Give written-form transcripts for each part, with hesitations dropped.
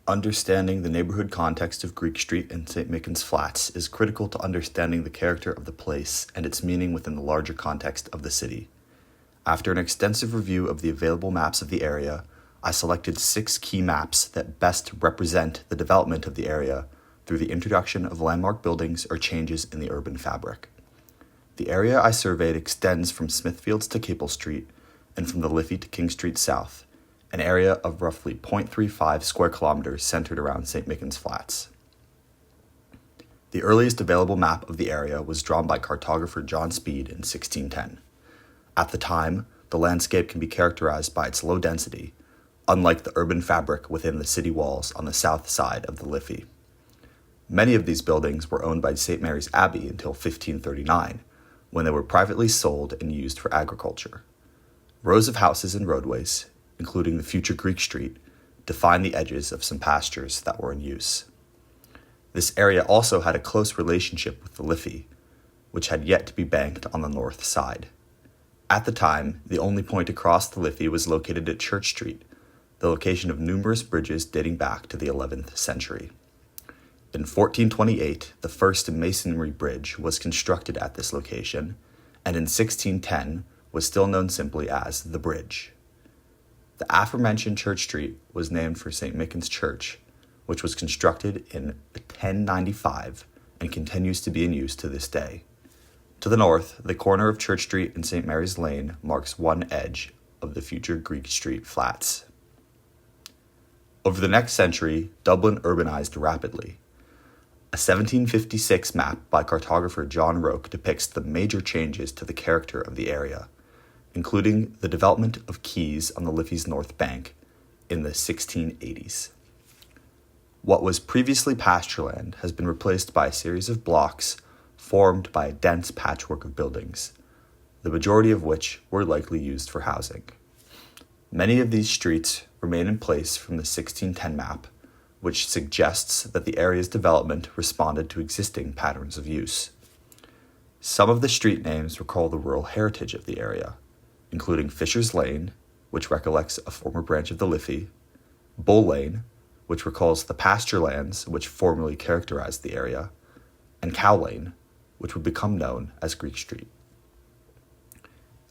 Understanding the neighborhood context of Greek Street and St. Michans Flats is critical to understanding the character of the place and its meaning within the larger context of the city. After an extensive review of the available maps of the area, I selected 6 key maps that best represent the development of the area through the introduction of landmark buildings or changes in the urban fabric. The area I surveyed extends from Smithfields to Capel Street and from the Liffey to King Street South, an area of roughly 0.35 square kilometers centered around St. Michans Flats. The earliest available map of the area was drawn by cartographer John Speed in 1610. At the time, the landscape can be characterized by its low density, unlike the urban fabric within the city walls on the south side of the Liffey. Many of these buildings were owned by St. Mary's Abbey until 1539, when they were privately sold and used for agriculture. Rows of houses and roadways, including the future Greek Street, define the edges of some pastures that were in use. This area also had a close relationship with the Liffey, which had yet to be banked on the north side. At the time, the only point across the Liffey was located at Church Street, the location of numerous bridges dating back to the 11th century. In 1428, the first masonry bridge was constructed at this location, and in 1610 was still known simply as the bridge. The aforementioned Church Street was named for St. Michans Church, which was constructed in 1095 and continues to be in use to this day. To the north, the corner of Church Street and St. Mary's Lane marks one edge of the future Greek Street Flats. Over the next century, Dublin urbanized rapidly. A 1756 map by cartographer John Roke depicts the major changes to the character of the area, including the development of quays on the Liffey's north bank in the 1680s. What was previously pastureland has been replaced by a series of blocks formed by a dense patchwork of buildings, the majority of which were likely used for housing. Many of these streets remain in place from the 1610 map, which suggests that the area's development responded to existing patterns of use. Some of the street names recall the rural heritage of the area, including Fisher's Lane, which recollects a former branch of the Liffey, Bull Lane, which recalls the pasture lands which formerly characterized the area, and Cow Lane, which would become known as Greek Street.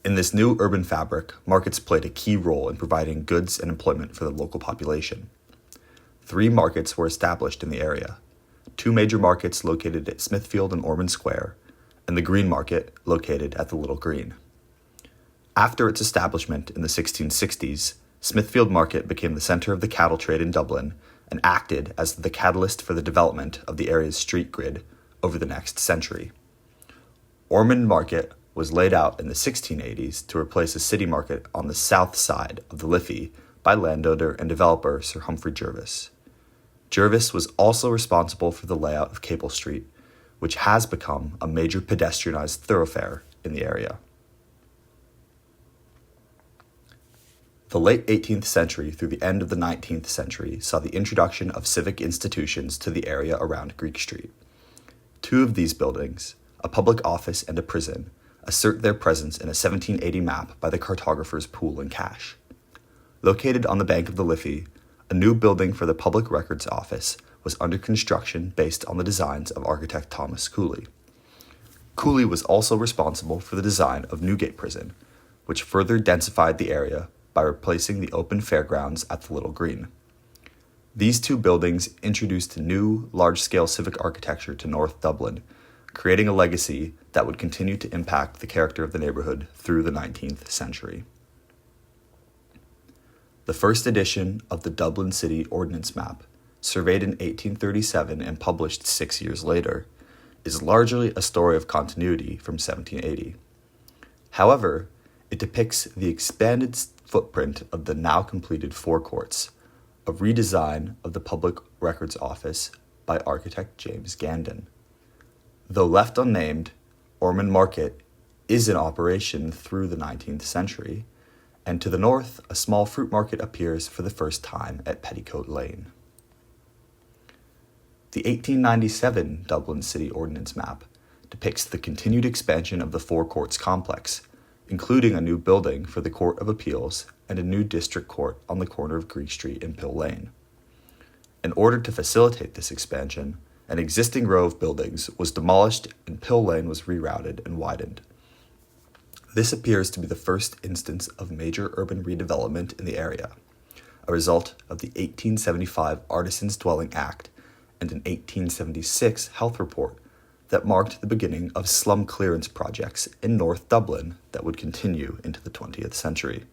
In this new urban fabric, markets played a key role in providing goods and employment for the local population. 3 markets were established in the area, 2 major markets located at Smithfield and Ormond Square, and the Green Market located at the Little Green. After its establishment in the 1660s, Smithfield Market became the center of the cattle trade in Dublin and acted as the catalyst for the development of the area's street grid over the next century. Ormond Market was laid out in the 1680s to replace a city market on the south side of the Liffey by landowner and developer Sir Humphrey Jervis. Jervis was also responsible for the layout of Capel Street, which has become a major pedestrianized thoroughfare in the area. The late 18th century through the end of the 19th century saw the introduction of civic institutions to the area around Greek Street. 2 of these buildings, a public office and a prison, assert their presence in a 1780 map by the cartographers Poole and Cash. Located on the bank of the Liffey, a new building for the Public Records Office was under construction based on the designs of architect Thomas Cooley. Cooley was also responsible for the design of Newgate Prison, which further densified the area by replacing the open fairgrounds at the Little Green. These 2 buildings introduced new, large-scale civic architecture to North Dublin, creating a legacy that would continue to impact the character of the neighborhood through the 19th century. The first edition of the Dublin City Ordnance Map, surveyed in 1837 and published 6 years later, is largely a story of continuity from 1780. However, it depicts the expanded footprint of the now completed forecourts, a redesign of the Public Records Office by architect James Gandon. Though left unnamed, Ormond Market is in operation through the 19th century, and to the north, a small fruit market appears for the first time at Petticoat Lane. The 1897 Dublin City Ordnance Map depicts the continued expansion of the Four Courts complex, including a new building for the Court of Appeals and a new district court on the corner of Greek Street and Pill Lane. In order to facilitate this expansion, an existing row of buildings was demolished and Pill Lane was rerouted and widened. This appears to be the first instance of major urban redevelopment in the area, a result of the 1875 Artisans' Dwelling Act and an 1876 health report that marked the beginning of slum clearance projects in North Dublin that would continue into the 20th century.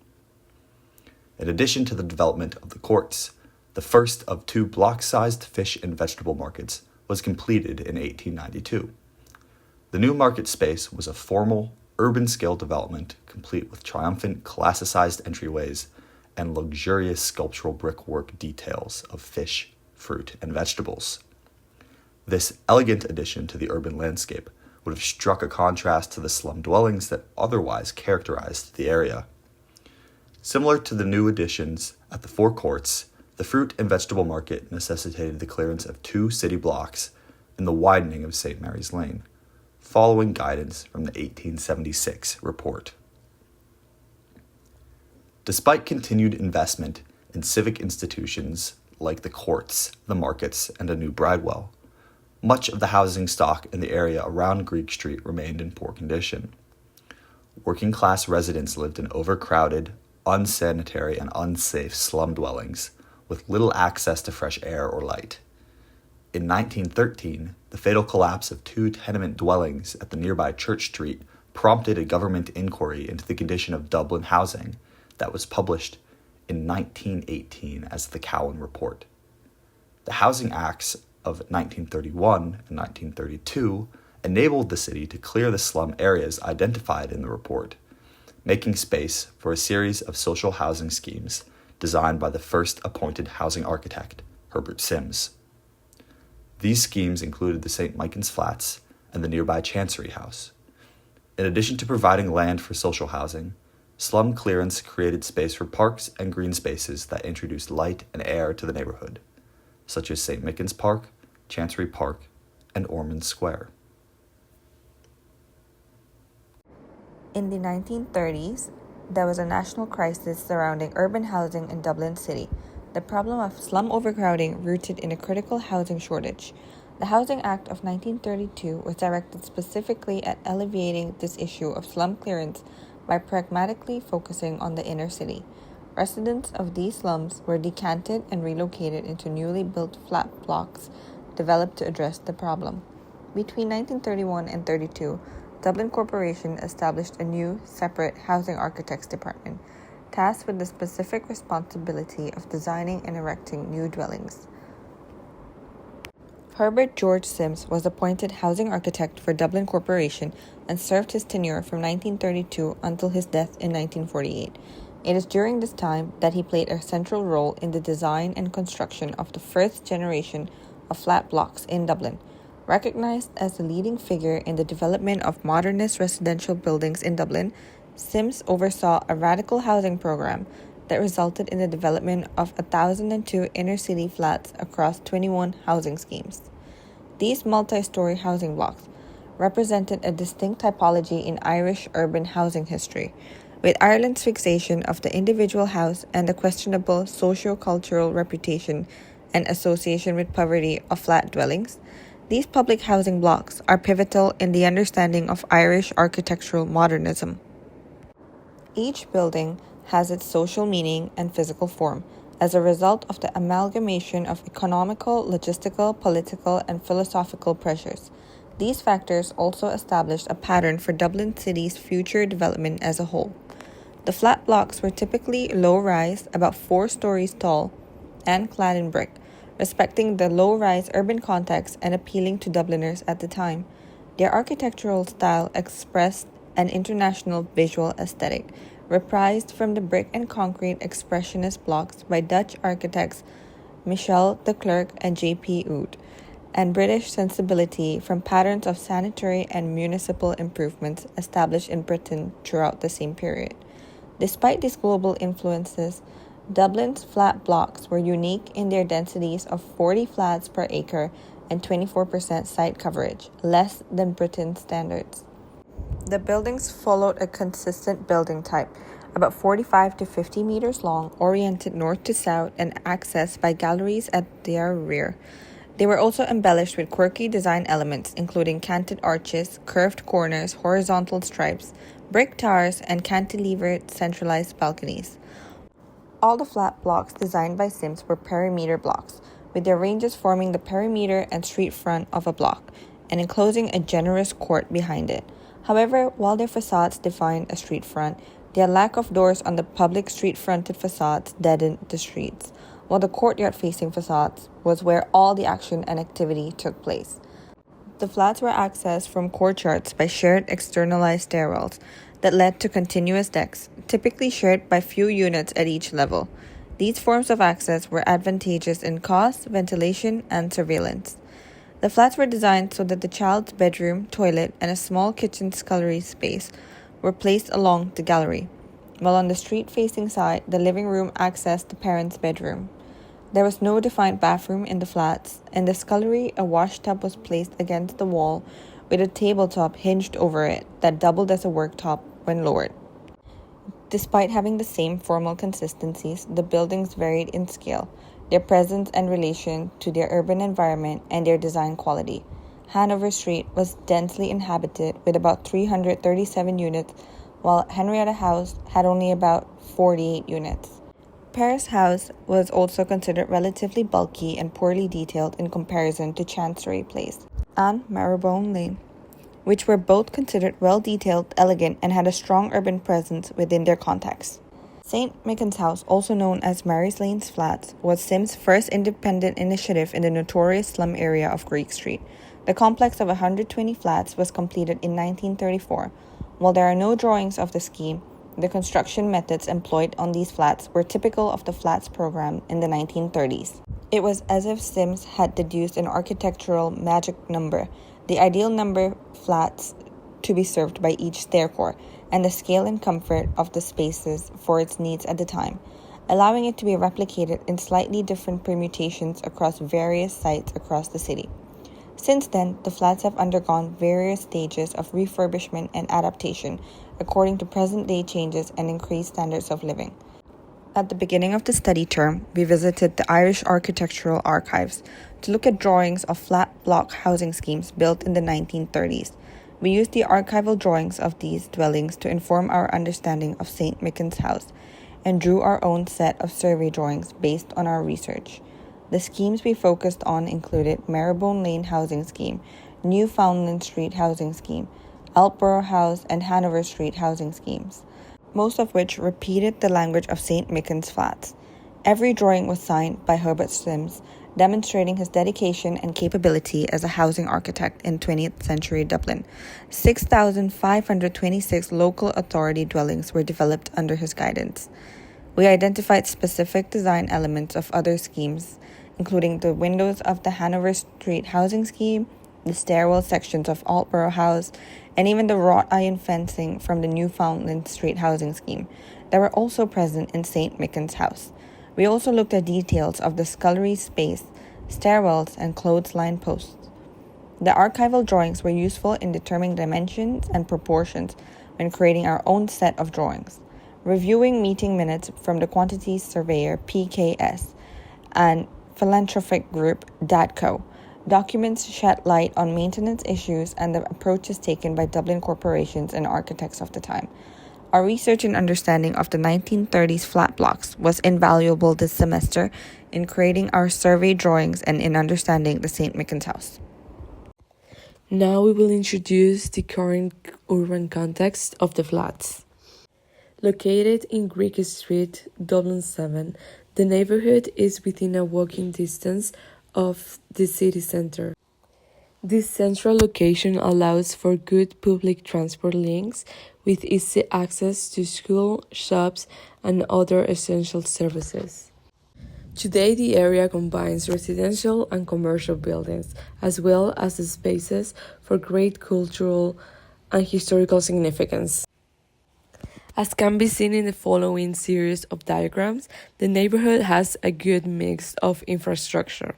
In addition to the development of the courts, the first of two block-sized fish and vegetable markets was completed in 1892. The new market space was a formal, urban-scale development complete with triumphant classicized entryways and luxurious sculptural brickwork details of fish, fruit, and vegetables. This elegant addition to the urban landscape would have struck a contrast to the slum dwellings that otherwise characterized the area. Similar to the new additions at the Four Courts, the fruit and vegetable market necessitated the clearance of 2 city blocks and the widening of St. Mary's Lane, following guidance from the 1876 report. Despite continued investment in civic institutions like the courts, the markets, and a new bridewell, much of the housing stock in the area around Greek Street remained in poor condition. Working-class residents lived in overcrowded, unsanitary, and unsafe slum dwellings with little access to fresh air or light. In 1913, the fatal collapse of 2 tenement dwellings at the nearby Church Street prompted a government inquiry into the condition of Dublin housing that was published in 1918 as the Cowan Report. The Housing Acts of 1931 and 1932 enabled the city to clear the slum areas identified in the report, making space for a series of social housing schemes designed by the first appointed housing architect, Herbert Sims. These schemes included the St. Michans Flats and the nearby Chancery House. In addition to providing land for social housing, slum clearance created space for parks and green spaces that introduced light and air to the neighborhood, such as St. Michans Park, Chancery Park, and Ormond Square. In the 1930s, there was a national crisis surrounding urban housing in Dublin City. The problem of slum overcrowding rooted in a critical housing shortage. The Housing Act of 1932 was directed specifically at alleviating this issue of slum clearance by pragmatically focusing on the inner city. Residents of these slums were decanted and relocated into newly built flat blocks developed to address the problem. Between 1931 and 32, Dublin Corporation established a new, separate housing architects department, tasked with the specific responsibility of designing and erecting new dwellings. Herbert George Sims was appointed housing architect for Dublin Corporation and served his tenure from 1932 until his death in 1948. It is during this time that he played a central role in the design and construction of the first generation of flat blocks in Dublin. Recognized as a leading figure in the development of modernist residential buildings in Dublin, Sims oversaw a radical housing program that resulted in the development of 1,002 inner-city flats across 21 housing schemes. These multi-story housing blocks represented a distinct typology in Irish urban housing history, with Ireland's fixation of the individual house and the questionable socio-cultural reputation and association with poverty of flat dwellings. These public housing blocks are pivotal in the understanding of Irish architectural modernism. Each building has its social meaning and physical form as a result of the amalgamation of economical, logistical, political, and philosophical pressures. These factors also established a pattern for Dublin City's future development as a whole. The flat blocks were typically low-rise, about 4 stories tall, and clad in brick, respecting the low-rise urban context and appealing to Dubliners at the time. Their architectural style expressed an international visual aesthetic, reprised from the brick and concrete expressionist blocks by Dutch architects Michel de Klerk and J.P. Oud, and British sensibility from patterns of sanitary and municipal improvements established in Britain throughout the same period. Despite these global influences, Dublin's flat blocks were unique in their densities of 40 flats per acre and 24% site coverage, less than Britain's standards. The buildings followed a consistent building type, about 45 to 50 meters long, oriented north to south, and accessed by galleries at their rear. They were also embellished with quirky design elements, including canted arches, curved corners, horizontal stripes, brick towers, and cantilevered centralized balconies. All the flat blocks designed by Sims were perimeter blocks, with their ranges forming the perimeter and street front of a block, and enclosing a generous court behind it. However, while their facades defined a street front, their lack of doors on the public street-fronted facades deadened the streets, while the courtyard-facing facades was where all the action and activity took place. The flats were accessed from courtyards by shared externalized stairwells that led to continuous decks, typically shared by few units at each level. These forms of access were advantageous in cost, ventilation, and surveillance. The flats were designed so that the child's bedroom, toilet, and a small kitchen scullery space were placed along the gallery, while on the street-facing side, the living room accessed the parents' bedroom. There was no defined bathroom in the flats. In the scullery, a washtub was placed against the wall with a tabletop hinged over it that doubled as a worktop when lowered. Despite having the same formal consistencies, the buildings varied in scale, their presence and relation to their urban environment, and their design quality. Hanover Street was densely inhabited with about 337 units, while Henrietta House had only about 48 units. Paris House was also considered relatively bulky and poorly detailed in comparison to Chancery Place and Marylebone Lane, which were both considered well-detailed, elegant, and had a strong urban presence within their context. St. Michans House, also known as Mary's Lane's Flats, was Sims' first independent initiative in the notorious slum area of Greek Street. The complex of 120 flats was completed in 1934. While there are no drawings of the scheme, the construction methods employed on these flats were typical of the flats program in the 1930s. It was as if Sims had deduced an architectural magic number, the ideal number flats to be served by each staircore, and the scale and comfort of the spaces for its needs at the time, allowing it to be replicated in slightly different permutations across various sites across the city. Since then, the flats have undergone various stages of refurbishment and adaptation according to present-day changes and increased standards of living. At the beginning of the study term, we visited the Irish Architectural Archives to look at drawings of flat block housing schemes built in the 1930s. We used the archival drawings of these dwellings to inform our understanding of St. Michans House and drew our own set of survey drawings based on our research. The schemes we focused on included Marylebone Lane Housing Scheme, Newfoundland Street Housing Scheme, Altborough House, and Hanover Street Housing Schemes, most of which repeated the language of St. Michans Flats. Every drawing was signed by Herbert Sims, demonstrating his dedication and capability as a housing architect in 20th century Dublin. 6,526 local authority dwellings were developed under his guidance. We identified specific design elements of other schemes, including the windows of the Hanover Street Housing Scheme, the stairwell sections of Altborough House, and even the wrought iron fencing from the Newfoundland Street Housing Scheme that were also present in St. Michans House. We also looked at details of the scullery space, stairwells, and clothesline posts. The archival drawings were useful in determining dimensions and proportions when creating our own set of drawings. Reviewing meeting minutes from the quantities surveyor PKS and philanthropic group DATCO, documents shed light on maintenance issues and the approaches taken by Dublin corporations and architects of the time. Our research and understanding of the 1930s flat blocks was invaluable this semester in creating our survey drawings and in understanding the St. Michans House. Now we will introduce the current urban context of the flats. Located in Greek Street, Dublin 7, the neighborhood is within a walking distance of the city center. This central location allows for good public transport links with easy access to school, shops, and other essential services. Today, the area combines residential and commercial buildings, as well as the spaces for great cultural and historical significance. As can be seen in the following series of diagrams, the neighborhood has a good mix of infrastructure.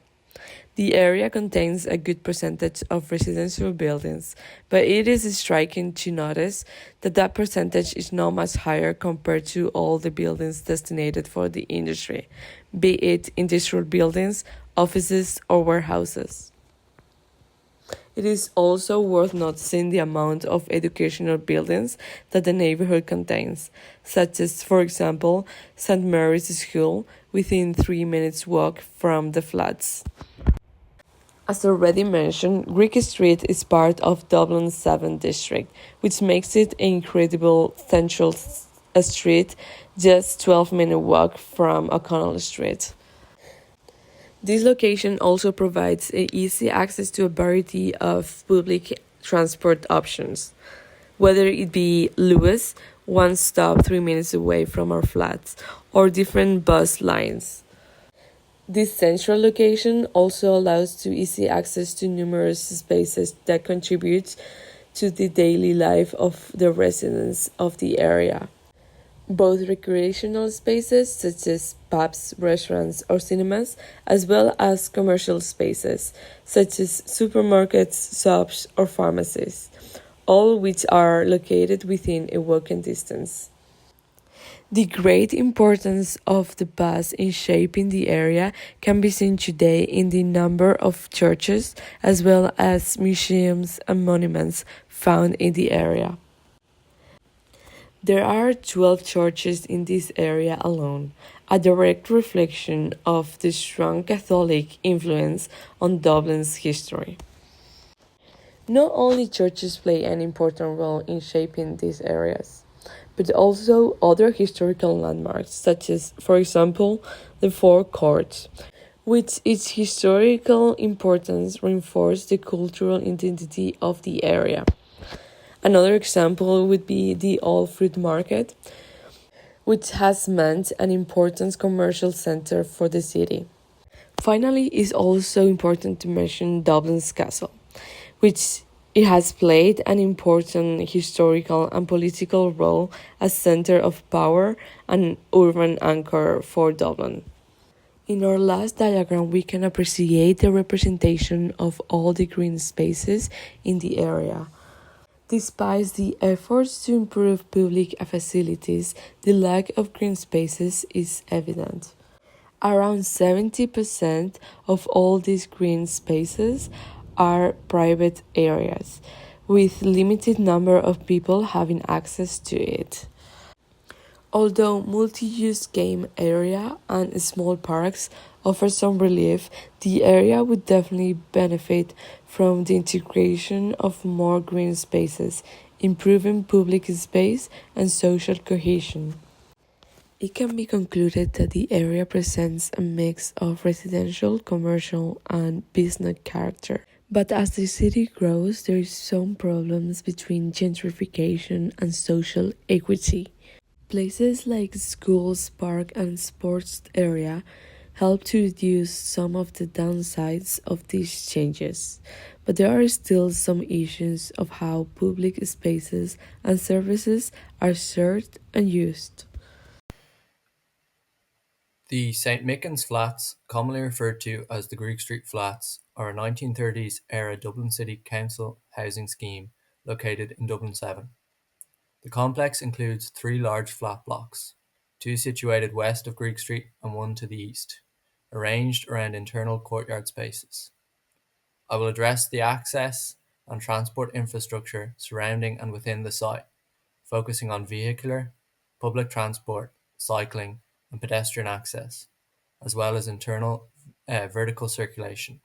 The area contains a good percentage of residential buildings, but it is striking to notice that that percentage is not much higher compared to all the buildings designated for the industry, be it industrial buildings, offices, or warehouses. It is also worth noticing the amount of educational buildings that the neighborhood contains, such as, for example, St. Mary's School within 3 minutes walk from the flats. As already mentioned, Greek Street is part of Dublin's 7th district, which makes it an incredible central street, just 12-minute walk from O'Connell Street. This location also provides easy access to a variety of public transport options, whether it be Lewis, one stop 3 minutes away from our flats, or different bus lines. This central location also allows to easy access to numerous spaces that contribute to the daily life of the residents of the area. Both recreational spaces such as pubs, restaurants, or cinemas, as well as commercial spaces such as supermarkets, shops, or pharmacies, all which are located within a walking distance. The great importance of the past in shaping the area can be seen today in the number of churches as well as museums and monuments found in the area. There are 12 churches in this area alone, a direct reflection of the strong Catholic influence on Dublin's history. Not only churches play an important role in shaping these areas, but also other historical landmarks, such as, for example, the Four Courts, which its historical importance reinforced the cultural identity of the area. Another example would be the Old Fruit Market, which has meant an important commercial center for the city. Finally, it's also important to mention Dublin's castle, which it has played an important historical and political role as center of power and urban anchor for Dublin. In our last diagram, we can appreciate the representation of all the green spaces in the area. Despite the efforts to improve public facilities, the lack of green spaces is evident. Around 70% of all these green spaces are private areas, with limited number of people having access to it. Although multi-use game area and small parks offer some relief, the area would definitely benefit from the integration of more green spaces, improving public space and social cohesion. It can be concluded that the area presents a mix of residential, commercial, and business character. But as the city grows, there is some problems between gentrification and social equity. Places like schools, park, and sports area help to reduce some of the downsides of these changes, but there are still some issues of how public spaces and services are served and used. The St. Michans Flats, commonly referred to as the Greek Street Flats, are a 1930s era Dublin City Council housing scheme located in Dublin 7. The complex includes three large flat blocks, two situated west of Greek Street and one to the east, arranged around internal courtyard spaces. I will address the access and transport infrastructure surrounding and within the site, focusing on vehicular, public transport, cycling, and pedestrian access, as well as internal vertical circulation.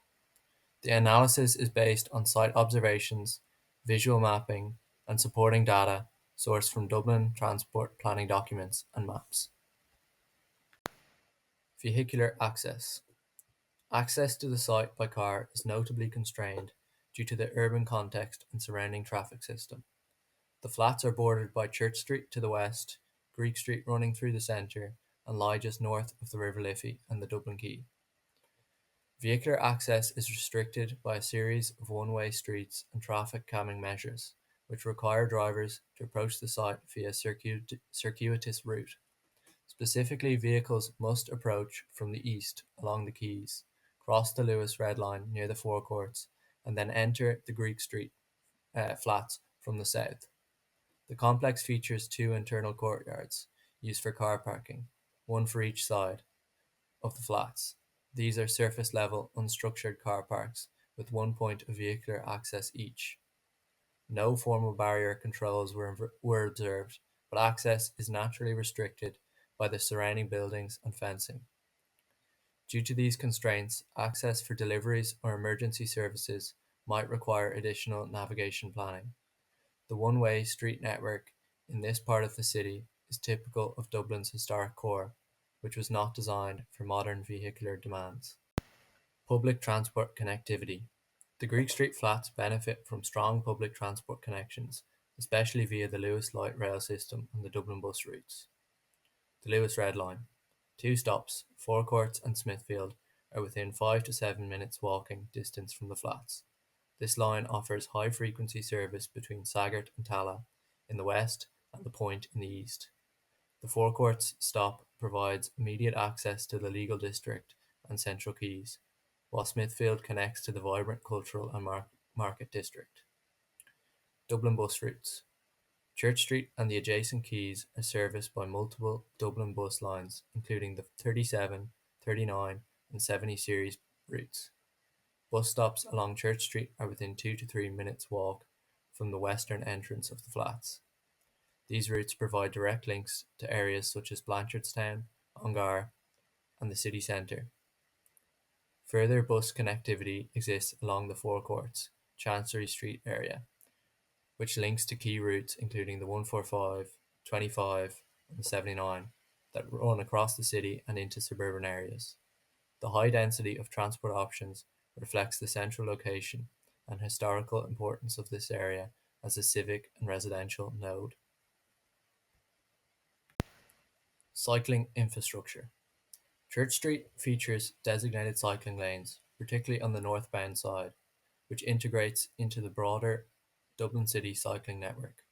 The analysis is based on site observations, visual mapping, and supporting data sourced from Dublin transport planning documents and maps. Vehicular access. Access to the site by car is notably constrained due to the urban context and surrounding traffic system. The flats are bordered by Church Street to the west, Greek Street running through the centre, and lie just north of the River Liffey and the Dublin Quay. Vehicular access is restricted by a series of one-way streets and traffic calming measures, which require drivers to approach the site via a circuitous route. Specifically, vehicles must approach from the east along the quays, cross the Lewis Red Line near the forecourts, and then enter the Greek Street flats from the south. The complex features two internal courtyards used for car parking, one for each side of the flats. These are surface level, unstructured car parks with one point of vehicular access each. No formal barrier controls were observed, but access is naturally restricted by the surrounding buildings and fencing. Due to these constraints, access for deliveries or emergency services might require additional navigation planning. The one-way street network in this part of the city is typical of Dublin's historic core, which was not designed for modern vehicular demands. Public transport connectivity. The Greek Street flats benefit from strong public transport connections, especially via the Lewis light rail system and the Dublin bus routes. The Lewis Red Line. Two stops, Forecourts and Smithfield, are within 5 to 7 minutes walking distance from the flats. This line offers high-frequency service between Saggart and Tallaght in the west and the Point in the east. The Forecourts stop provides immediate access to the legal district and Central Quays, while Smithfield connects to the vibrant cultural and market district. Dublin bus routes. Church Street and the adjacent quays are serviced by multiple Dublin bus lines, including the 37, 39 and 70 series routes. Bus stops along Church Street are within 2 to 3 minutes walk from the western entrance of the flats. These routes provide direct links to areas such as Blanchardstown, Ongar and the city centre. Further bus connectivity exists along the forecourts, Chancery Street area, which links to key routes including the 145, 25 and the 79 that run across the city and into suburban areas. The high density of transport options reflects the central location and historical importance of this area as a civic and residential node. Cycling infrastructure. Church Street features designated cycling lanes, particularly on the northbound side, which integrates into the broader Dublin City cycling network.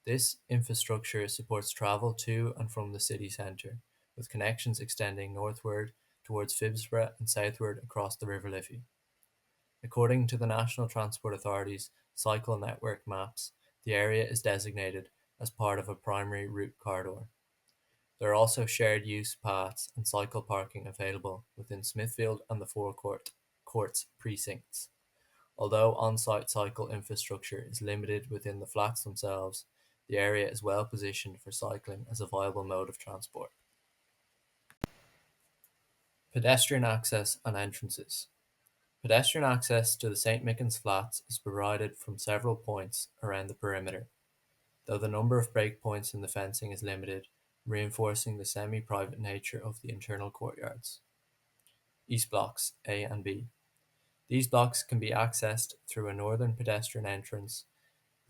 This infrastructure supports travel to and from the city centre, with connections extending northward towards Phibsborough and southward across the River Liffey. According to the National Transport Authority's cycle network maps, the area is designated as part of a primary route corridor. There are also shared use paths and cycle parking available within Smithfield and the Forecourts precincts. Although on-site cycle infrastructure is limited within the flats themselves, the area is well positioned for cycling as a viable mode of transport. Pedestrian access and entrances. Pedestrian access to the St. Michans flats is provided from several points around the perimeter, though the number of breakpoints in the fencing is limited, reinforcing the semi-private nature of the internal courtyards. East blocks A and B. These blocks can be accessed through a northern pedestrian entrance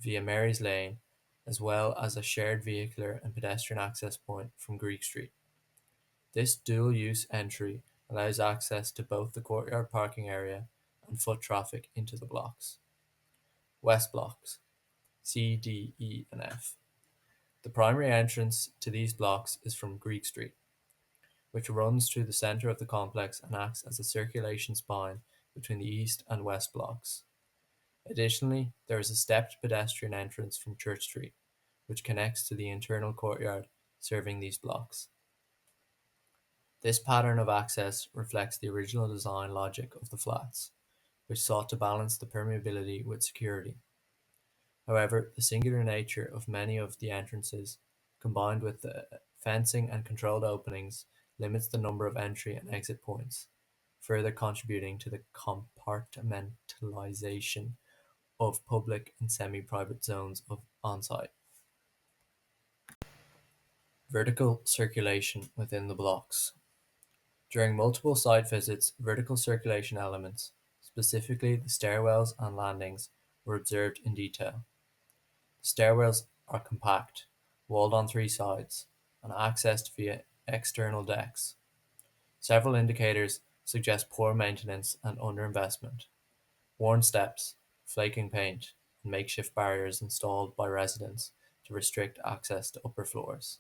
via Mary's Lane, as well as a shared vehicular and pedestrian access point from Greek Street. This dual-use entry allows access to both the courtyard parking area and foot traffic into the blocks. West blocks C, D, E and F. The primary entrance to these blocks is from Greek Street, which runs through the centre of the complex and acts as a circulation spine between the east and west blocks. Additionally, there is a stepped pedestrian entrance from Church Street, which connects to the internal courtyard serving these blocks. This pattern of access reflects the original design logic of the flats, which sought to balance the permeability with security. However, the singular nature of many of the entrances, combined with the fencing and controlled openings, limits the number of entry and exit points, further contributing to the compartmentalization of public and semi-private zones of on-site. Vertical circulation within the blocks. During multiple site visits, vertical circulation elements, specifically the stairwells and landings, were observed in detail. The stairwells are compact, walled on three sides, and accessed via external decks. Several indicators suggest poor maintenance and underinvestment. Worn steps, flaking paint, and makeshift barriers installed by residents to restrict access to upper floors.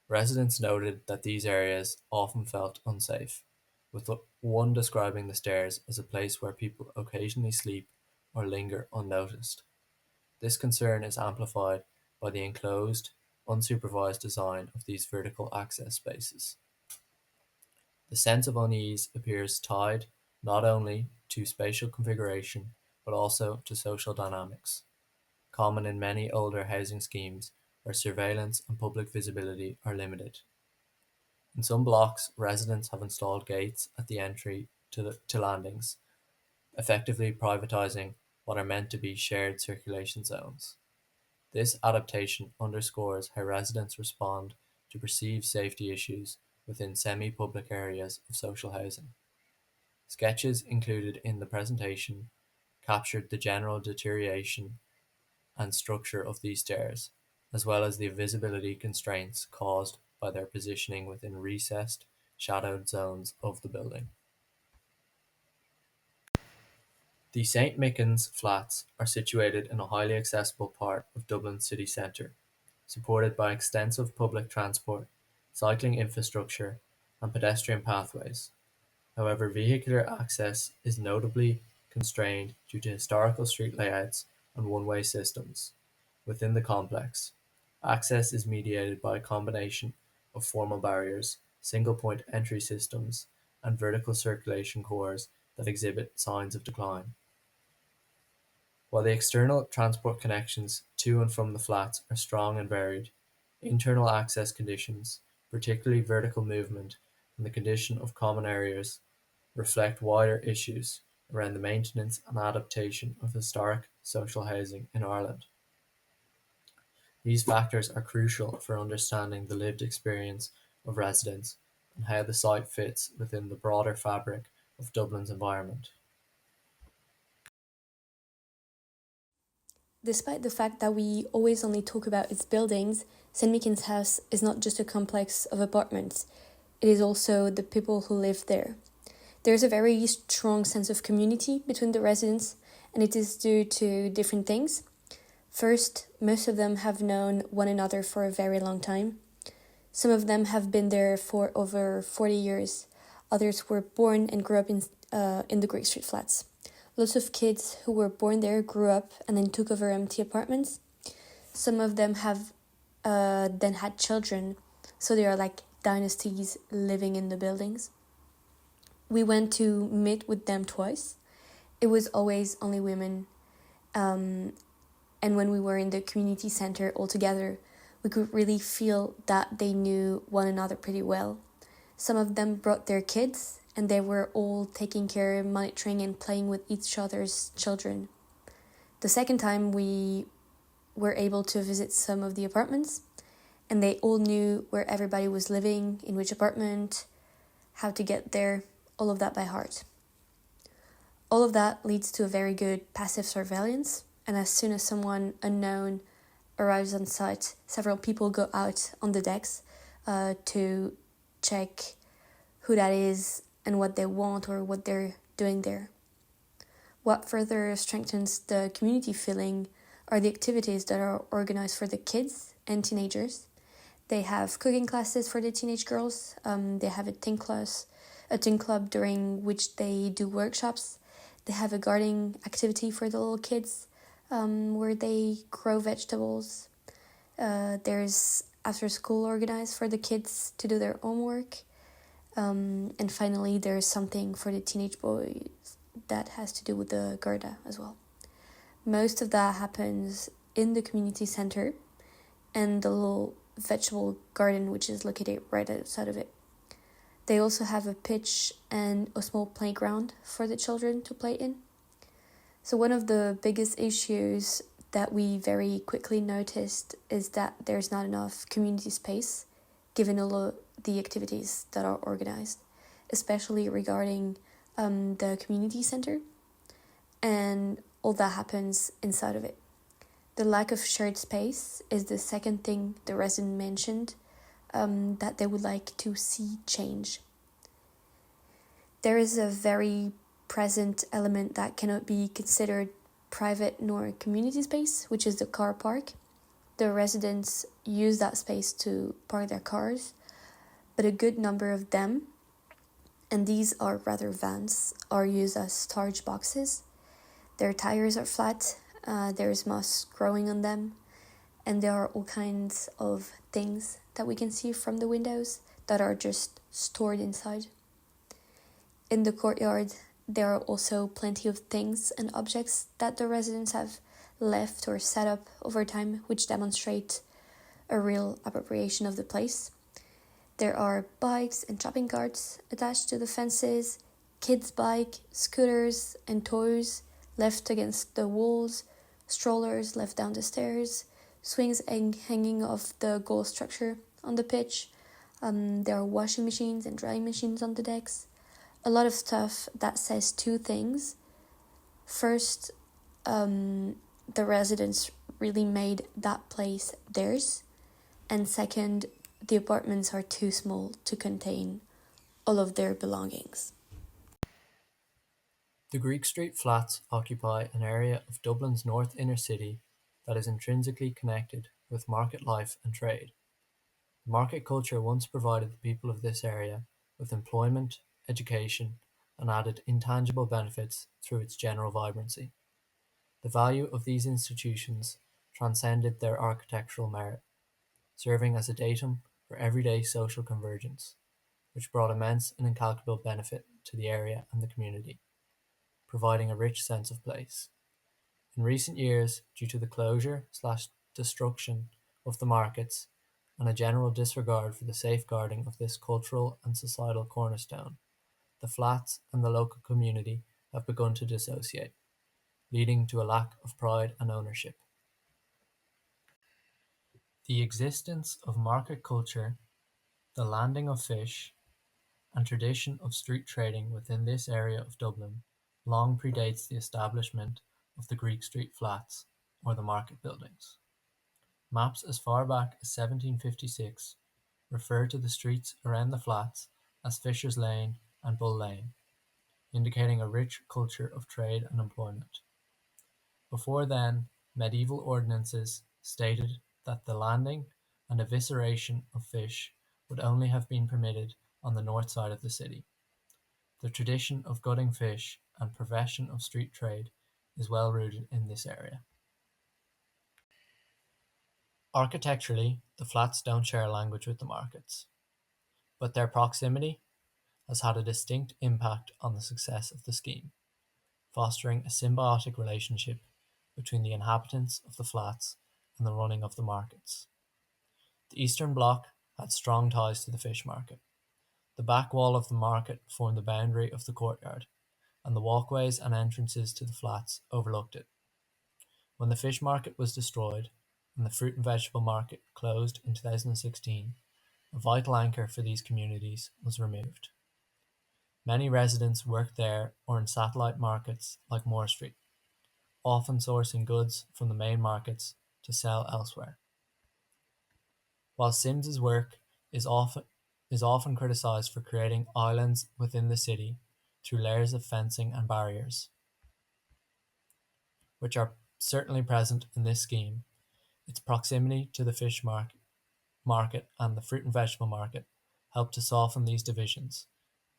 Residents noted that these areas often felt unsafe, with one describing the stairs as a place where people occasionally sleep or linger unnoticed. This concern is amplified by the enclosed, unsupervised design of these vertical access spaces. The sense of unease appears tied not only to spatial configuration but also to social dynamics, common in many older housing schemes where surveillance and public visibility are limited. In some blocks, residents have installed gates at the entry to landings, effectively privatizing what are meant to be shared circulation zones. This adaptation underscores how residents respond to perceived safety issues within semi-public areas of social housing. Sketches included in the presentation captured the general deterioration and structure of these stairs, as well as the visibility constraints caused by their positioning within recessed, shadowed zones of the building. The St. Michans flats are situated in a highly accessible part of Dublin city centre, supported by extensive public transport, cycling infrastructure, and pedestrian pathways. However, vehicular access is notably constrained due to historical street layouts and one-way systems. Within the complex, access is mediated by a combination of formal barriers, single-point entry systems, and vertical circulation cores that exhibit signs of decline. While the external transport connections to and from the flats are strong and varied, internal access conditions, particularly vertical movement and the condition of common areas, reflect wider issues around the maintenance and adaptation of historic social housing in Ireland. These factors are crucial for understanding the lived experience of residents and how the site fits within the broader fabric of Dublin's environment. Despite the fact that we always only talk about its buildings, St. Michael's House is not just a complex of apartments, it is also the people who live there. There is a very strong sense of community between the residents, and it is due to different things. First, most of them have known one another for a very long time. Some of them have been there for over 40 years. Others were born and grew up in the Greek Street flats. Lots of kids who were born there grew up and then took over empty apartments. Some of them have then had children, so they are like dynasties living in the buildings. We went to meet with them twice. It was always only women. And when we were in the community center all together, we could really feel that they knew one another pretty well. Some of them brought their kids, and they were all taking care, monitoring, and playing with each other's children. The second time, we were able to visit some of the apartments, and they all knew where everybody was living, in which apartment, how to get there, all of that by heart. All of that leads to a very good passive surveillance, and as soon as someone unknown arrives on site, several people go out on the decks to check who that is and what they want or what they're doing there. What further strengthens the community feeling are the activities that are organized for the kids and teenagers. They have cooking classes for the teenage girls. They have a teen club during which they do workshops. They have a gardening activity for the little kids where they grow vegetables. There's after school organized for the kids to do their homework. And finally, there's something for the teenage boys that has to do with the Garda as well. Most of that happens in the community center and the little vegetable garden, which is located right outside of it. They also have a pitch and a small playground for the children to play in. So one of the biggest issues that we very quickly noticed is that there's not enough community space given all the activities that are organized, especially regarding the community center, and all that happens inside of it. The lack of shared space is the second thing the resident mentioned that they would like to see change. There is a very present element that cannot be considered private nor community space, which is the car park. The residents use that space to park their cars, but a good number of them and these are rather vans, are used as storage boxes. Their tires are flat, there's moss growing on them, and there are all kinds of things that we can see from the windows that are just stored inside. In the courtyard, there are also plenty of things and objects that the residents have left or set up over time, which demonstrate a real appropriation of the place. There are bikes and shopping carts attached to the fences, kids' bike, scooters and toys left against the walls, strollers left down the stairs, swings hanging off the goal structure on the pitch. There are washing machines and drying machines on the decks. A lot of stuff that says two things. First, the residents really made that place theirs. And second, the apartments are too small to contain all of their belongings. The Greek Street flats occupy an area of Dublin's north inner city that is intrinsically connected with market life and trade. Market culture once provided the people of this area with employment, education, and added intangible benefits through its general vibrancy. The value of these institutions transcended their architectural merit, serving as a datum for everyday social convergence, which brought immense and incalculable benefit to the area and the community, providing a rich sense of place. In recent years, due to the closure/destruction of the markets and a general disregard for the safeguarding of this cultural and societal cornerstone, the flats and the local community have begun to dissociate, leading to a lack of pride and ownership. The existence of market culture, the landing of fish, and tradition of street trading within this area of Dublin long predates the establishment of the Greek Street flats or the market buildings. Maps as far back as 1756 refer to the streets around the flats as Fisher's Lane and Bull Lane, indicating a rich culture of trade and employment. Before then, medieval ordinances stated that the landing and evisceration of fish would only have been permitted on the north side of the city. The tradition of gutting fish and profession of street trade is well rooted in this area. Architecturally, the flats don't share a language with the markets, but their proximity has had a distinct impact on the success of the scheme, fostering a symbiotic relationship between the inhabitants of the flats and the running of the markets. The Eastern Bloc had strong ties to the fish market. The back wall of the market formed the boundary of the courtyard, and the walkways and entrances to the flats overlooked it. When the fish market was destroyed and the fruit and vegetable market closed in 2016, a vital anchor for these communities was removed. Many residents worked there or in satellite markets like Moore Street, often sourcing goods from the main markets to sell elsewhere. While Sims's work is often criticised for creating islands within the city through layers of fencing and barriers, which are certainly present in this scheme, its proximity to the fish market and the fruit and vegetable market help to soften these divisions,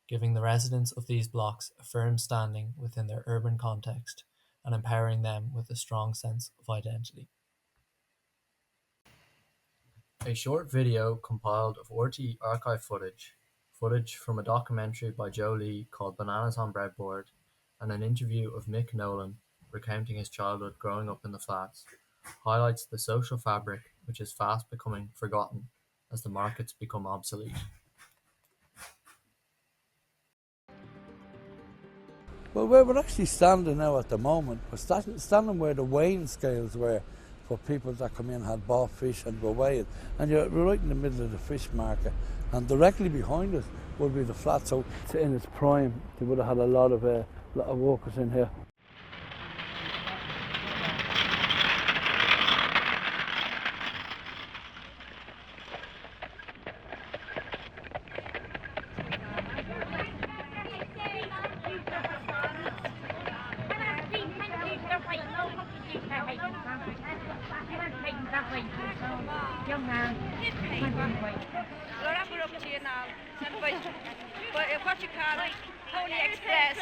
giving the residents of these blocks a firm standing within their urban context and empowering them with a strong sense of identity. A short video compiled of RTE archive footage from a documentary by Joe Lee called Bananas on Breadboard, and an interview of Mick Nolan recounting his childhood growing up in the flats, highlights the social fabric which is fast becoming forgotten as the markets become obsolete. Well, where we're actually standing now at the moment, we're standing where the weighing scales were for people that come in, had bought fish and were weighing. And we're right in the middle of the fish market. And directly behind us would be the flat. So in its prime, they would have had a lot of workers in here. to you now. Sent by, what you call it? Pony Express.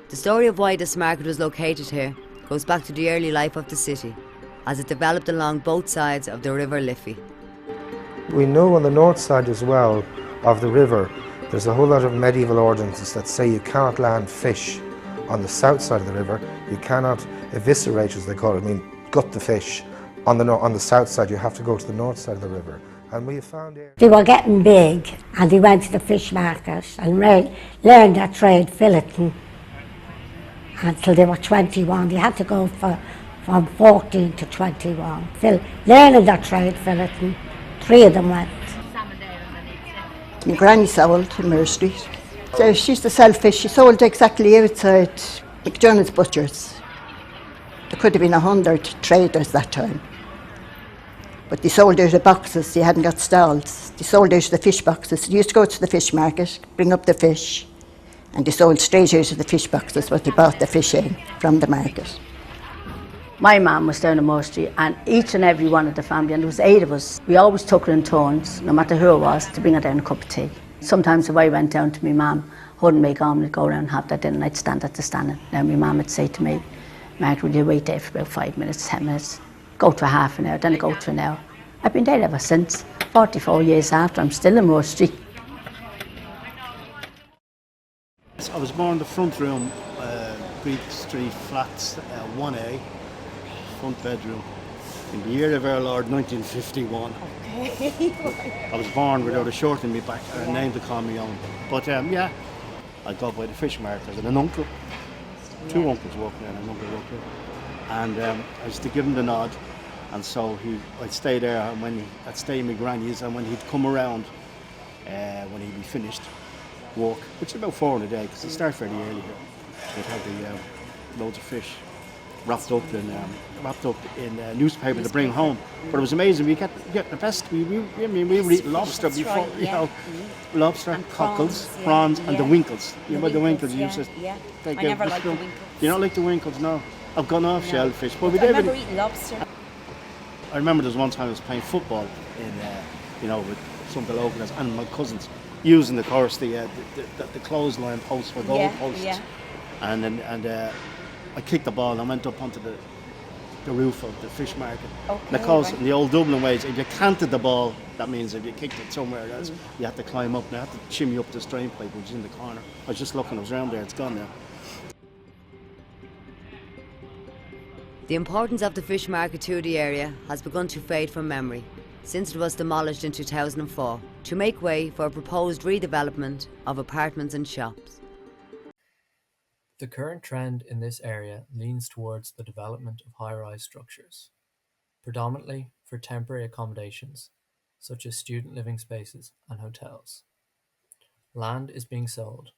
The story of why this market was located here goes back to the early life of the city, as it developed along both sides of the River Liffey. We know on the north side as well of the river, there's a whole lot of medieval ordinances that say you cannot land fish on the south side of the river. You cannot eviscerate, as they call it, I mean gut the fish. On the south side, you have to go to the north side of the river. And we have found here... They were getting big, and they went to the fish market and learned their trade filleting until they were 21. They had to go from 14 to 21. Learning their trade filleting, 3 of them went. My granny sold in Mare Street. So she used to sell fish. She sold exactly outside McDonald's Butchers. There could have been 100 traders that time. But they sold out of boxes, they hadn't got stalls. They sold out of the fish boxes. They used to go to the fish market, bring up the fish, and they sold straight out of the fish boxes what they bought the fish in from the market. My mum was down in Moore Street, and each and every one of the family, and there was 8 of us, we always took her in turns, no matter who it was, to bring her down a cup of tea. Sometimes if I went down to my mum, wouldn't make on, we'd go around and have that dinner, and I'd stand at the standing. Now my mum would say to me, Mark, will you wait there for about 5 minutes, 10 minutes? Go to a half an hour, then I go to an hour. I've been there ever since. 44 years after, I'm still in Moore Street. I was born in the front room, Greek Street, flats 1A, front bedroom, in the year of our Lord 1951. Okay. I was born without a shirt in my back and a name to call me own. But yeah, I go by the fish market. I got an uncle, 2 uncles working there and an uncle working there. And I used to give him the nod. And so I'd stay there, and I'd stay in my granny's, and when he'd come around, when he'd be finished work, which is about 4 in a day, because they start fairly early here, they'd have the loads of fish wrapped up in newspaper to bring home. But it was amazing. We get the best. We were eating lobster before, you know, lobster, cockles, prawns, and the winkles. You know the winkles. You used to take I never liked the winkles. You don't like the winkles, no? I've gone off shellfish, but we I did. remember eating lobster. I remember there was one time I was playing football with some of the locals and my cousins, using the clothesline posts for goal posts. Yeah. And I kicked the ball and went up onto the roof of the fish market. Okay, and of course, in the old Dublin ways, if you canted the ball, that means if you kicked it somewhere else, you had to climb up and you had to shimmy up this drain pipe, which is in the corner. I was just looking, I was around there, it's gone now. The importance of the fish market to the area has begun to fade from memory since it was demolished in 2004 to make way for a proposed redevelopment of apartments and shops. The current trend in this area leans towards the development of high-rise structures, predominantly for temporary accommodations, such as student living spaces and hotels. Land is being sold,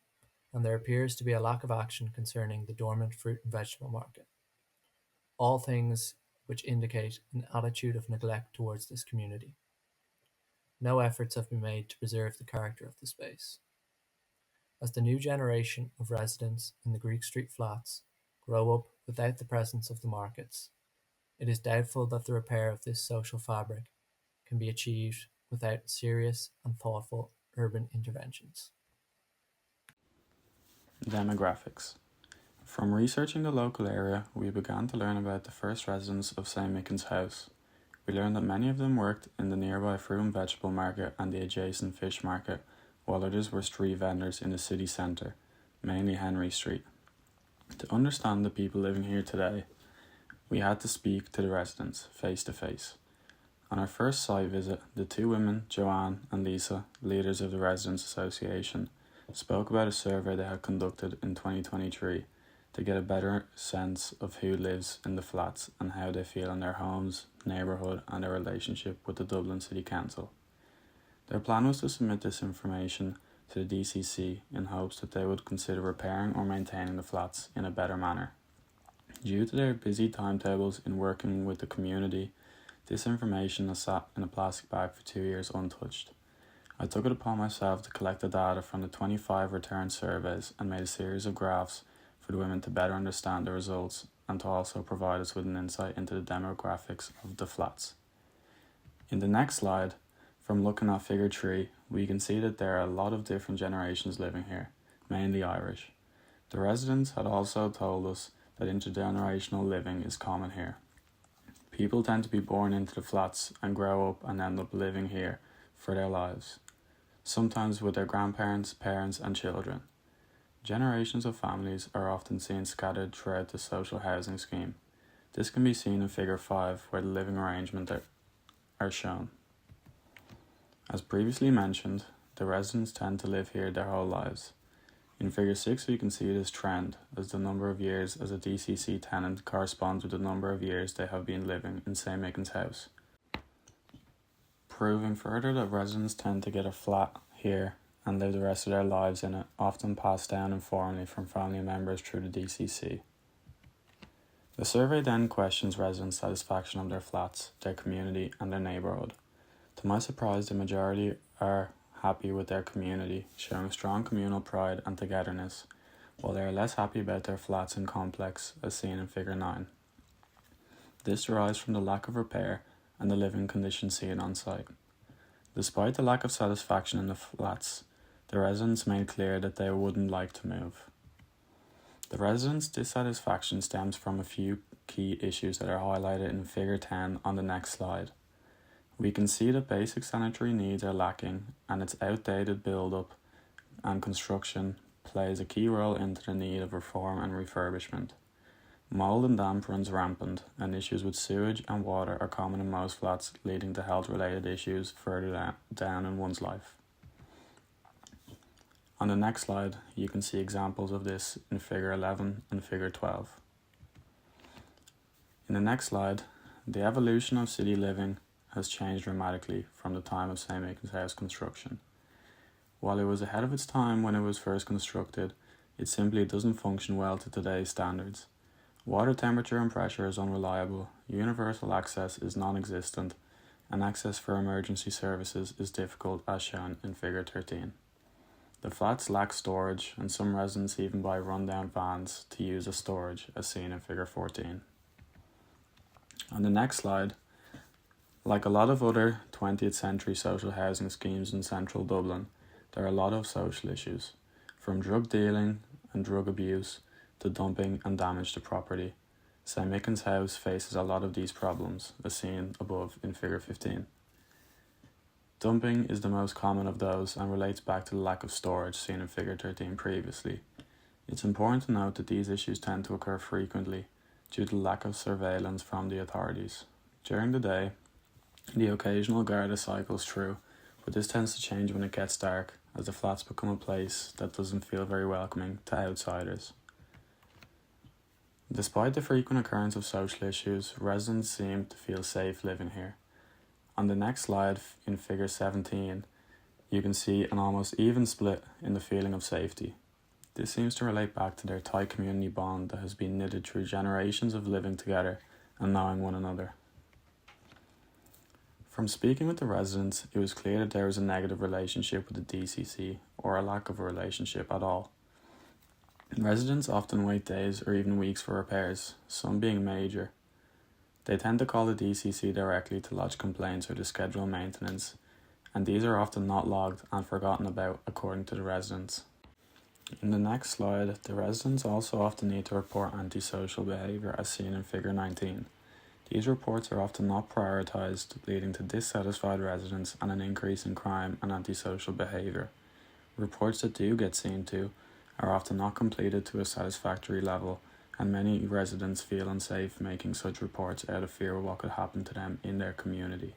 and there appears to be a lack of action concerning the dormant fruit and vegetable market. All things which indicate an attitude of neglect towards this community. No efforts have been made to preserve the character of the space. As the new generation of residents in the Greek Street flats grow up without the presence of the markets, it is doubtful that the repair of this social fabric can be achieved without serious and thoughtful urban interventions. Demographics. From researching the local area, we began to learn about the first residents of St. Michans House. We learned that many of them worked in the nearby fruit and vegetable market and the adjacent fish market, while others were street vendors in the city centre, mainly Henry Street. To understand the people living here today, we had to speak to the residents face to face. On our first site visit, the 2 women, Joanne and Lisa, leaders of the Residents Association, spoke about a survey they had conducted in 2023 to get a better sense of who lives in the flats and how they feel in their homes, neighbourhood and their relationship with the Dublin City Council. Their plan was to submit this information to the DCC in hopes that they would consider repairing or maintaining the flats in a better manner. Due to their busy timetables in working with the community, this information has sat in a plastic bag for 2 years untouched. I took it upon myself to collect the data from the 25 return surveys and made a series of graphs for the women to better understand the results and to also provide us with an insight into the demographics of the flats. In the next slide, from looking at figure 3, we can see that there are a lot of different generations living here, mainly Irish. The residents had also told us that intergenerational living is common here. People tend to be born into the flats and grow up and end up living here for their lives, sometimes with their grandparents, parents and children. Generations of families are often seen scattered throughout the social housing scheme. This can be seen in figure 5, where the living arrangement are shown. As previously mentioned, the residents tend to live here their whole lives. In figure 6 we can see this trend, as the number of years as a DCC tenant corresponds with the number of years they have been living in St. Michans House, proving further that residents tend to get a flat here and live the rest of their lives in it, often passed down informally from family members through the DCC. The survey then questions residents' satisfaction of their flats, their community and their neighbourhood. To my surprise, the majority are happy with their community, showing strong communal pride and togetherness, while they are less happy about their flats and complex, as seen in figure 9. This derives from the lack of repair and the living conditions seen on site. Despite the lack of satisfaction in the flats, the residents made clear that they wouldn't like to move. The residents' dissatisfaction stems from a few key issues that are highlighted in figure 10 on the next slide. We can see that basic sanitary needs are lacking, and its outdated build-up and construction plays a key role into the need of reform and refurbishment. Mold and damp runs rampant, and issues with sewage and water are common in most flats, leading to health-related issues further down in one's life. On the next slide, you can see examples of this in figure 11 and figure 12. In the next slide, the evolution of city living has changed dramatically from the time of St. Michans House construction. While it was ahead of its time when it was first constructed, it simply doesn't function well to today's standards. Water temperature and pressure is unreliable, universal access is non-existent, and access for emergency services is difficult, as shown in figure 13. The flats lack storage, and some residents even buy run-down vans to use as storage, as seen in figure 14. On the next slide, like a lot of other 20th century social housing schemes in central Dublin, there are a lot of social issues, from drug dealing and drug abuse to dumping and damage to property. St. Michans House faces a lot of these problems, as seen above in figure 15. Dumping is the most common of those and relates back to the lack of storage seen in figure 13 previously. It's important to note that these issues tend to occur frequently due to lack of surveillance from the authorities. During the day, the occasional Garda cycles through, but this tends to change when it gets dark, as the flats become a place that doesn't feel very welcoming to outsiders. Despite the frequent occurrence of social issues, residents seem to feel safe living here. On the next slide, in figure 17, you can see an almost even split in the feeling of safety. This seems to relate back to their tight community bond that has been knitted through generations of living together and knowing one another. From speaking with the residents, it was clear that there was a negative relationship with the DCC, or a lack of a relationship at all. Residents often wait days or even weeks for repairs, some being major. They tend to call the DCC directly to lodge complaints or to schedule maintenance, and these are often not logged and forgotten about according to the residents. In the next slide, the residents also often need to report antisocial behaviour, as seen in figure 19. These reports are often not prioritised, leading to dissatisfied residents and an increase in crime and antisocial behaviour. Reports that do get seen to are often not completed to a satisfactory level, and many residents feel unsafe making such reports out of fear of what could happen to them in their community.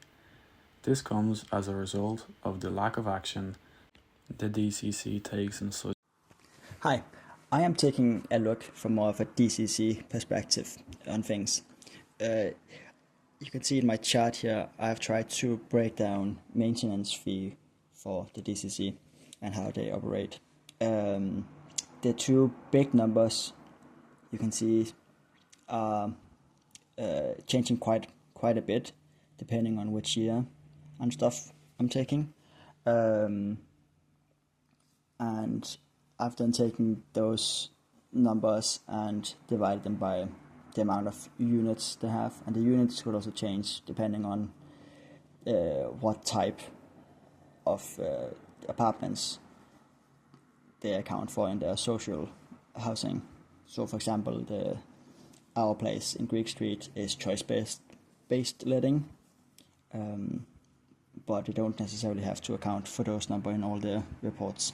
This comes as a result of the lack of action the DCC takes in such. Hi, I am taking a look from more of a DCC perspective on things. You can see in my chart here, I've tried to break down maintenance fee for the DCC and how they operate. The two big numbers you can see are changing quite a bit depending on which year and stuff I'm taking. And I've then taken those numbers and divided them by the amount of units they have, and the units could also change depending on what type of apartments they account for in their social housing. So, for example, our place in Greek Street is choice-based letting, but you don't necessarily have to account for those numbers in all the reports.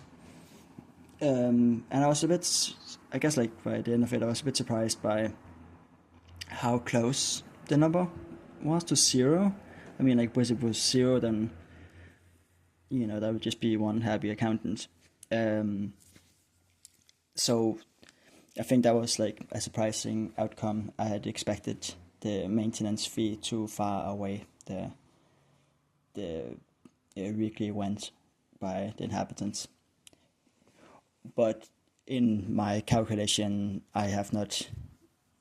And I was a bit, I guess, like by the end of it, I was a bit surprised by how close the number was to zero. I mean, like, if it was zero, then that would just be one happy accountant. So I think that was like a surprising outcome. I had expected the maintenance fee too far away the weekly rent by the inhabitants. But in my calculation, I have not.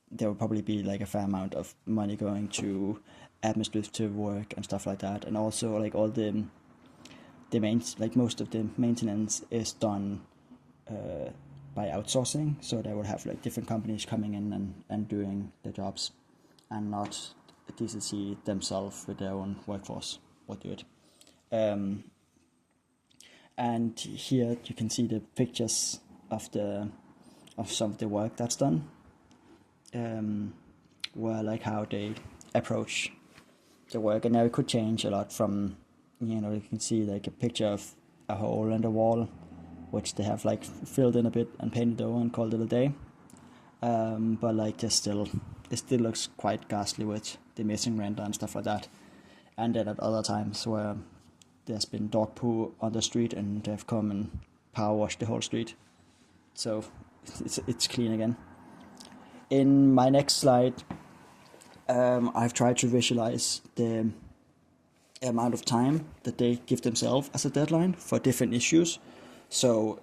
There will probably be like a fair amount of money going to administrative work and stuff like that, and also like all the most of the maintenance is done by outsourcing, so they will have like different companies coming in and doing the jobs, and not DCC themselves with their own workforce will do it. And here you can see the pictures of some of the work that's done, where like how they approach the work, and now it could change a lot from, you can see like a picture of a hole in the wall, which they have like filled in a bit and painted over and called it a day. But like it still looks quite ghastly with the missing render and stuff like that. And then at other times where there's been dog poo on the street and they've come and power washed the whole street, so it's clean again. In my next slide, I've tried to visualize the amount of time that they give themselves as a deadline for different issues. So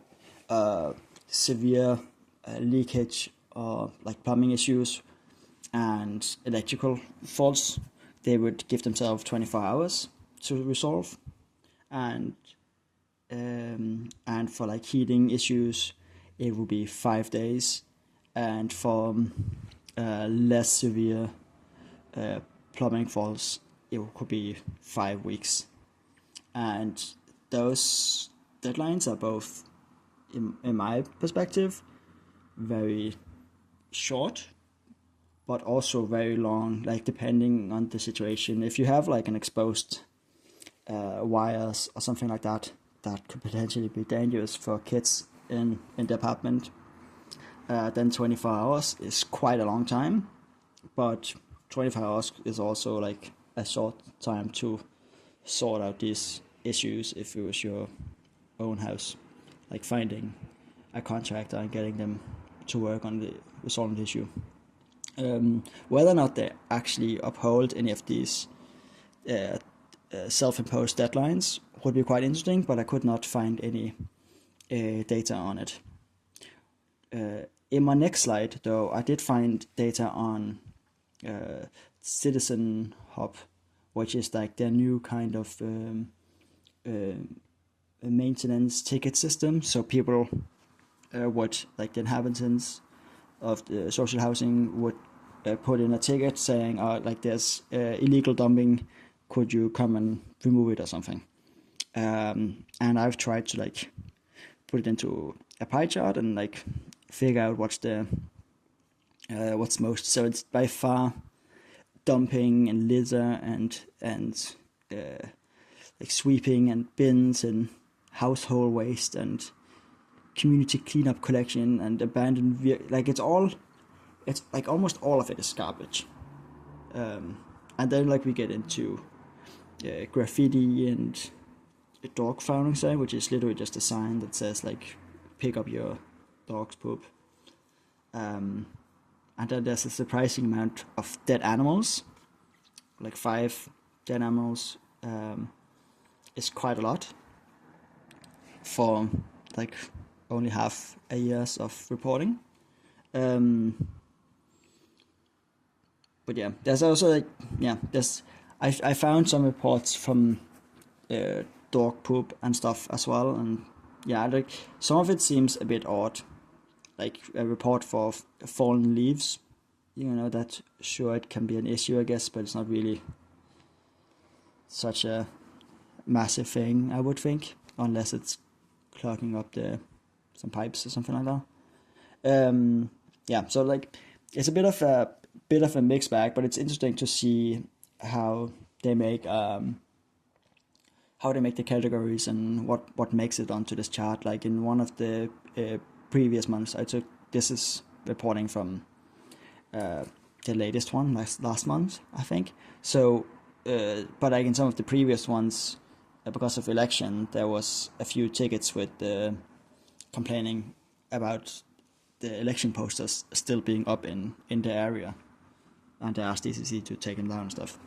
severe leakage or like plumbing issues and electrical faults, they would give themselves 24 hours to resolve. And for like heating issues, it would be 5 days. And for less severe plumbing faults, it could be 5 weeks. And those deadlines are both, in my perspective, very short, but also very long, like depending on the situation. If you have like an exposed wires or something like that, that could potentially be dangerous for kids in the apartment, then 24 hours is quite a long time. But 24 hours is also like a short time to sort out these issues if it was your own house, like finding a contractor and getting them to work on resolving the issue. Whether or not they actually uphold any of these self-imposed deadlines would be quite interesting, but I could not find any data on it. In my next slide, though, I did find data on Citizen Hub, which is like their new kind of maintenance ticket system. So people would, like the inhabitants of the social housing, would put in a ticket saying, like there's illegal dumping, could you come and remove it or something. And I've tried to like put it into a pie chart and like figure out what's most. So it's by far dumping and litter and like sweeping and bins and household waste and community cleanup collection and abandoned like it's like almost all of it is garbage. And then like we get into graffiti and a dog fouling sign, which is literally just a sign that says like pick up your dog's poop. And then there's a surprising amount of dead animals, like 5 dead animals. Is quite a lot for like only half a year's of reporting. But yeah, there's also like I found some reports from dog poop and stuff as well, and yeah, like some of it seems a bit odd, like a report for fallen leaves. That sure it can be an issue, I guess, but it's not really such a massive thing, I would think, unless it's clogging up some pipes or something like that. Yeah, so like it's a bit of a mixed bag, but it's interesting to see how they make the categories and what makes it onto this chart. Like in one of the previous months, this is reporting from the latest one last month, I think. So, but like in some of the previous ones, because of election, there was a few tickets with complaining about the election posters still being up in the area, and they asked DCC to take them down and stuff,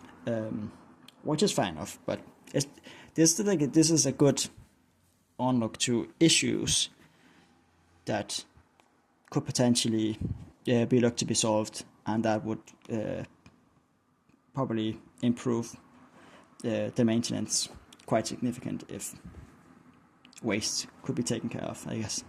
which is fine enough. But this is a good onlook to issues that could potentially be looked to be solved, and that would probably improve the maintenance quite significant if waste could be taken care of, I guess.